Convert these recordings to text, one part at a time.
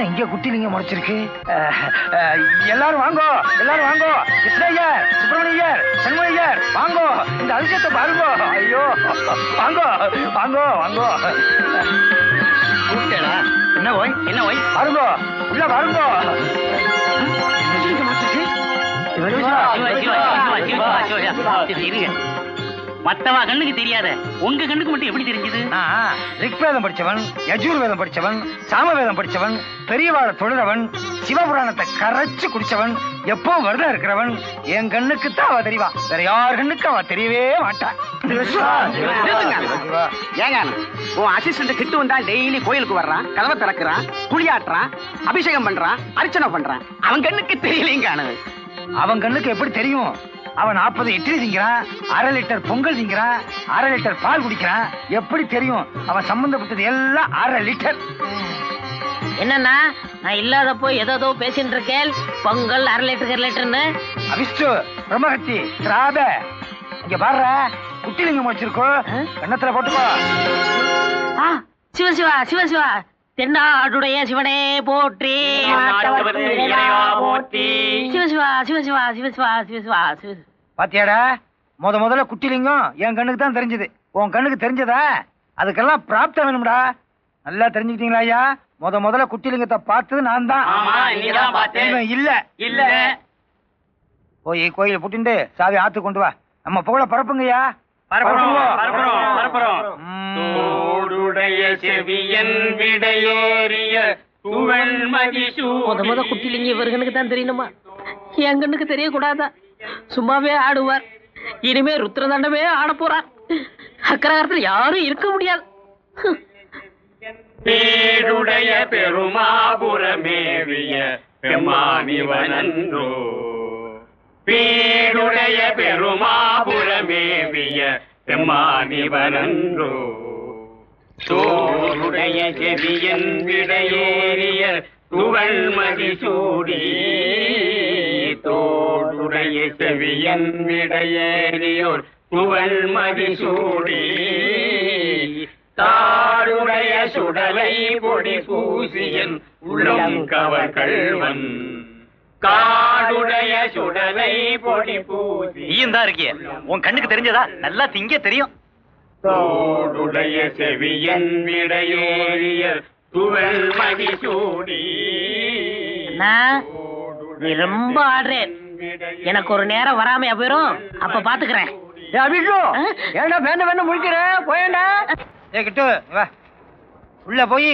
இங்க குட்டிலிங்க முளைச்சிருக்கு? எல்லாரும் வாங்கோ, எல்லாரும் வாங்கோ. கிருஷ்ணய்யர், சுப்பிரமணியர், சண்முகையர், வாங்கோ, இந்த அதிசயத்தை பாருங்க. ஐயோ, வாங்கோ வாங்கோ வாங்கோ. என்ன ஓய், என்ன ஓய், பாருங்க, உள்ள பாருங்க. மத்தவா கண்ணுக்கு தெரியாத உங்க கண்ணுக்கு மட்டும் எப்படி தெரிஞ்சது? ரிக்வேதம் படிச்சவன், யஜுர்வேதம் படிச்சவன், சாமவேதம் படிச்சவன், பெரியவாழ தொழுறவன், சிவபுராணத்தை கரைச்சு குடிச்சவன், எப்பவும் விரதம் இருக்கிறவன். என் கண்ணுக்கு தான் அவ தெரியவா, வேற யார் கண்ணுக்கு அவ தெரியவே மாட்டான். ஏங்க உன் அசிஸ்டன்ட் கிட்டு வந்தா டெய்லி கோயிலுக்கு வர்றான், கதவை திறக்கிறான், குளியாட்டுறான், அபிஷேகம் பண்றான், அர்ச்சனை பண்றான். அவன் கண்ணுக்கு தெரியலங்க. அவன் கண்ணுக்கு எப்படி தெரியும்? அவன் 40 இட்லி திங்கிறான், 1/2 லிட்டர் பொங்கல் திங்கிறான், 1/2 லிட்டர் பால் குடிக்கிறான். எப்படி தெரியும்? அவன் சம்பந்தப்பட்டது எல்லாம் 1/2 லிட்டர். என்னன்னா நான் இல்லாதப்போ ஏதோ பேசிட்டு இருக்கேன். பொங்கல் 1/2 லிட்டர்னு. அவிஷ்டு, பிரம்மகத்தி, திராப, இங்க பாரு, குட்டிலிங்கம் வச்சிருக்கோம், கண்ணத்துல போட்டுக்கோ. சிவசிவா சிவசிவா, தென்னாடுடைய சிவனே போற்றி, சிவசிவா சிவசிவா சிவசிவா சிவசிவா சிவ. பாத்தியாடா, முதல்ல குட்டிலிங்கம் என் கண்ணுக்கு தான் தெரிஞ்சது. உன் கண்ணுக்கு தெரிஞ்சதா? அதுக்கெல்லாம் பிராப்தம் வேணும்டா. நல்லா தெரிஞ்சுக்கிட்டீங்களா ஐயா? முதல்ல குட்டிலிங்கத்தை பார்த்தது நான் தான். இல்ல இல்ல. போய் கோயில புட்டிண்டு சாவி ஆத்து கொண்டு வா. நம்ம புகழ பரப்புங்கய்யா. குட்டிலிங்க இவர் கண்ணுக்கு தான் தெரியணுமா? என் கண்ணுக்கு தெரியக்கூடாதா? சும்மாவே ஆடுவார். இனிமே ருத்ரதண்டமே ஆட போறார். அக்கரகாரத்தில் யாரும் இருக்க முடியாது. பேருடைய பெருமாபுரமேவிய பெம்மானிவனன்றோ, பேருடைய பெருமாபுரமேவிய பெம்மானிவனன்றோ, தோருடைய செவியன் விடையேறிய துவள்மதி சூடி, தோருடைய செவியன் விடையேறியோர் துவள்மதி சூடி, தாருடைய சுடலை பொடி பூசியன் உள்ளம் கவர் கள்வன், காடுடைய சுடலை பொடி பூசி. நீயும் தான் இருக்கிய, உன் கண்ணுக்கு தெரிஞ்சதா? நல்லா திங்க தெரியும். தோடுடைய செவியன் விடையேறிய துவள் மதிசூடி. நீ ரொம்ப ஆடுறேன். எனக்கு ஒரு நேரம் வராமையா போயிரும். அப்ப பாத்துக்கிறேன். ஏண்டா வேண்ட முழிக்கிற? போயேண்டா. கிட்டு வா, உள்ள போய்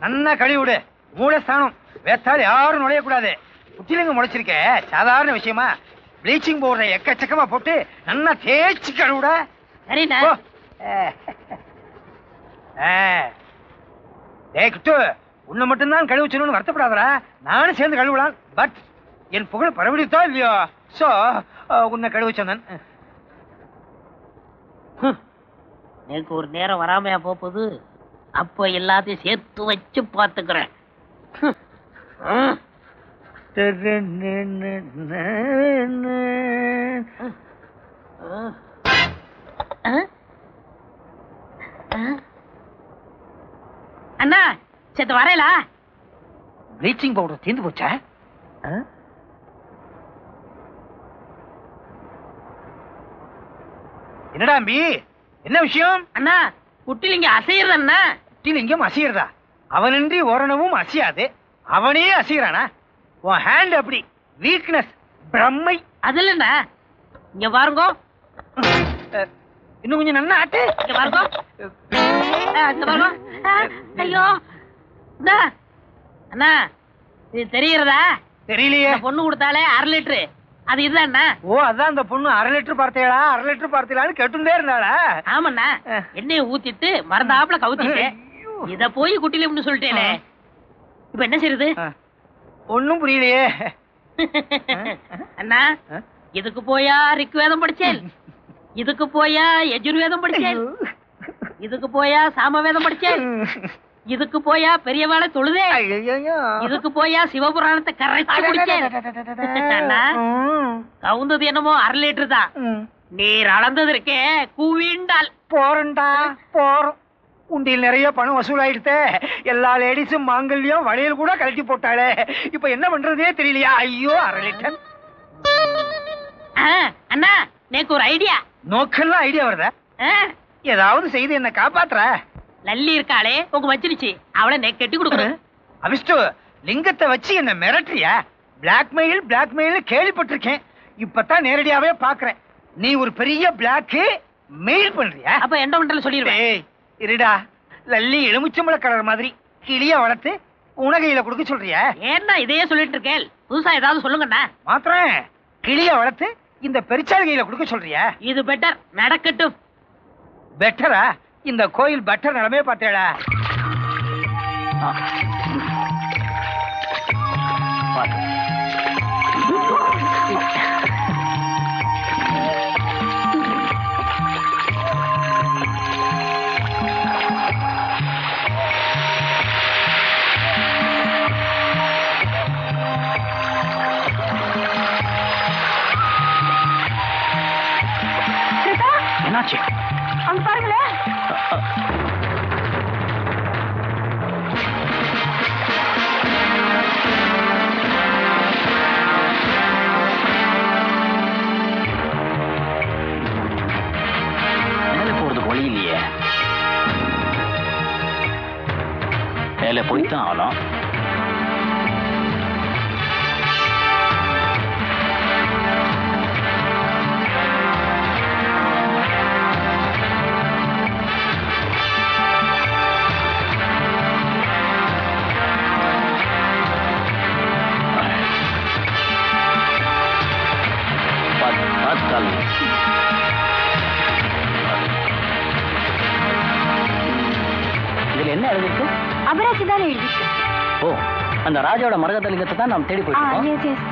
நன்னா கழுவி விடு. மூலஸ்தானம் வேத்தால் யாரும் நுழையக்கூடாது. குட்டிலிங்க முளைச்சிருக்க சாதாரண விஷயமா? ப்ளீச்சிங் பவுடரை எக்கச்சக்கமா போட்டு நன்னா தேய்ச்சி கழுவிட. சரிண்ணா. கிட்டு, உன்னை மட்டும்தான் கழுவிச்சணும்னு வருத்தப்படாதரா. நானும் சேர்ந்து கழுவலாம். பட் என் புகழ் பரவடித்தா இல்லையோ, சோ உன்னை கழுவிச்சேன். எனக்கு ஒரு நேரம் வராமையா போகுது. அப்ப எல்லாத்தையும் சேர்த்து வச்சு பாத்துக்கிறேன். அண்ணா சேர்த்து வரையலா? ப்ளீச்சிங் பவுடர் தீர்ந்து போச்சா? என்னடா அம்பி, என்ன விஷயம்? அண்ணா குட்டிலிங்க அசையறது. அண்ணா குட்டிலிங்கம் அசையறதா? அவனின்றி ஓரணவும் அசையாது, அவனே அசையறானா? உன் ஹேண்ட் அப்படி வீக்னஸ், பிரம்மை. அது இல்லண்ணா, இங்க பாருங்க. இன்னும் கொஞ்சம் நன்னா ஆட்டு. இங்க பாருங்க, இங்க பாருங்க. ஐயோ அண்ணா, இது தெரிகிறதா? தெரியலையே. பொண்ணு கொடுத்தாலே 1/2 லிட்டரு, அது இதுதான். ஓ, அதான் அந்த பொண்ணு 1/2 லிட்டர் பார்த்தேடா, 1/2 லிட்டர் பார்த்தீங்களான்னு கேட்டுட்டே இருந்தாளா? ஆமாண்ணா, எண்ணெயை ஊத்திட்டு மறந்தாப்புல கவுத்திட்டு இத போய் குட்டிலிம்னு சொல்லிட்டேனே. இப்ப என்ன செய்யுது? ஒண்ணும் புரியலையே. அண்ணா, இதுக்கு போயா ரிக்வேதம் படிச்சேன், இதுக்கு போயா யஜுர்வேதம் படிச்சேன், இதுக்கு போயா சாமவேதம் படிச்சேன், இதுக்கு போயா பெரியவாளை தொழுதே, இதுக்கு போயா சிவபுராணத்தை கரைச்சு குடிச்சேன். கவுந்தது என்னமோ 1/2 லிட்டர் தான். நீர் அளந்தது இருக்கே கூவிண்டால். போறண்டா போறோம். உண்டியில் நிறைய பணம் வசூலாயிடுத்தே. எல்லா லேடிஸும் மாங்கல்யம் வளையல் கூட கழட்டி போட்டாளே. இப்ப என்ன பண்றதே தெரியலையா? ஐயோ, 1/2 லிட்டர். அண்ணா, நேக்கு ஒரு ஐடியா. நோக்கெல்லாம் ஐடியா வருதா? ஏதாவது செய்து என்ன காப்பாத்துற? லல்லி இருக்காளே, உங்க வச்சிருச்சு. அவளை நெக் கட்டி கொடுக்குறேன். அவிஷ்டு, லிங்கத்தை வச்சு என்ன மிரட்டுறியா? பிளாக்மெயில் கேள்விப்பட்டிருக்கேன். இப்பதான் நேரடியாவே பாக்குறேன். நீ ஒரு பெரிய பிளாக் மெயில் பண்றியா? அப்ப எண்டோமெண்டல் சொல்லிடுவேன். இருடா, லல்லி எலுமிச்சம்பழ கலர் மாதிரி கிளிய வளர்த்து உணகையில கொடுக்க சொல்றியா? ஏன்னா இதையே சொல்லிட்டு இருக்கேன். புதுசா ஏதாவது சொல்லுங்கண்ணா. மாத்திரம் கிளிய வளர்த்து இந்த பெருச்சாளிகையில கொடுக்க சொல்றியா? இது பெட்டர், நடக்கட்டும். பெட்டரா? இந்த கோயில் பெட்டர் நிலமே பார்த்தேடா. என்னாச்சு? அங்க பாருங்களேன். மேலே போறதுக்கு வழி இல்லையே. மேலே போய்தான் ஆகலாம். இதுல என்ன எழுதிருக்கு? அபராஜி தானே எழுதிருக்கு. ஓ, அந்த ராஜாவோட மரகதலிங்கத்தை தான் நாம் தேடி போயிருக்கோம். Yes yes.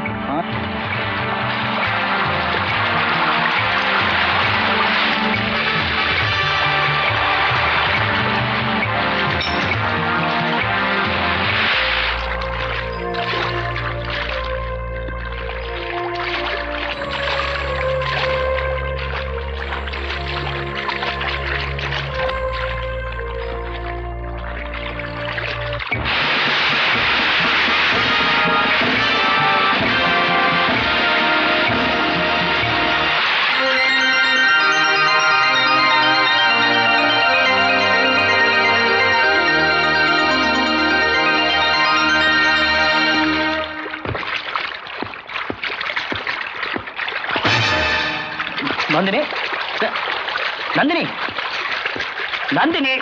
Nandini, Nandini, Nandini,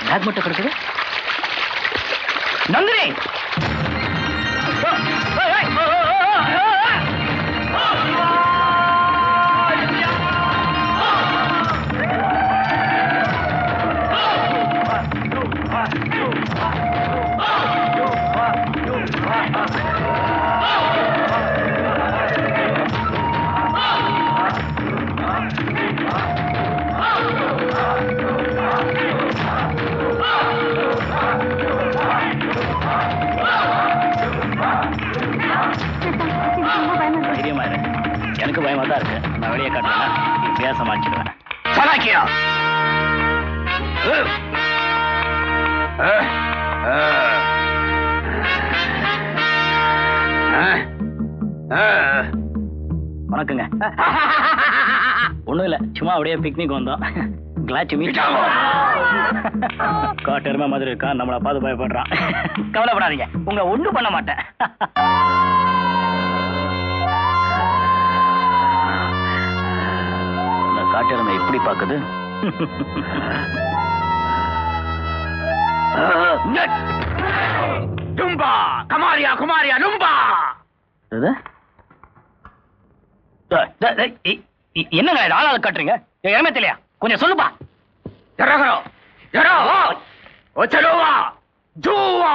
bag மட்டும் கிடக்குது. நந்தினி, எனக்கு பயமா தான் இருக்கு. நான் வெளியே காட்டுறேன், இப்படியா சமாளிச்சிடுவேன். சலாக்கியா வணக்கங்க. ஒண்ணும் இல்ல, சும்மா அப்படியே பிக்னிக் வந்தோம். கிளாச் மீட். காட்டெருமை மாதிரி இருக்கான், நம்மளை பார்த்து பயப்படுறான். கவலைப்படாதீங்க, உங்களை ஒண்ணும் பண்ண மாட்டேன். இந்த காட்டெருமை எப்படி பாக்குது? லும்பா கமாரியா குமாரியா லும்பா. என்னங்க ஆளால காட்டுறீங்க? இறமே தெரியலையா? கொஞ்சம் சொல்லுப்பா. ஜரகரோ ஜரோ ஓச்சலோவா ஜூவா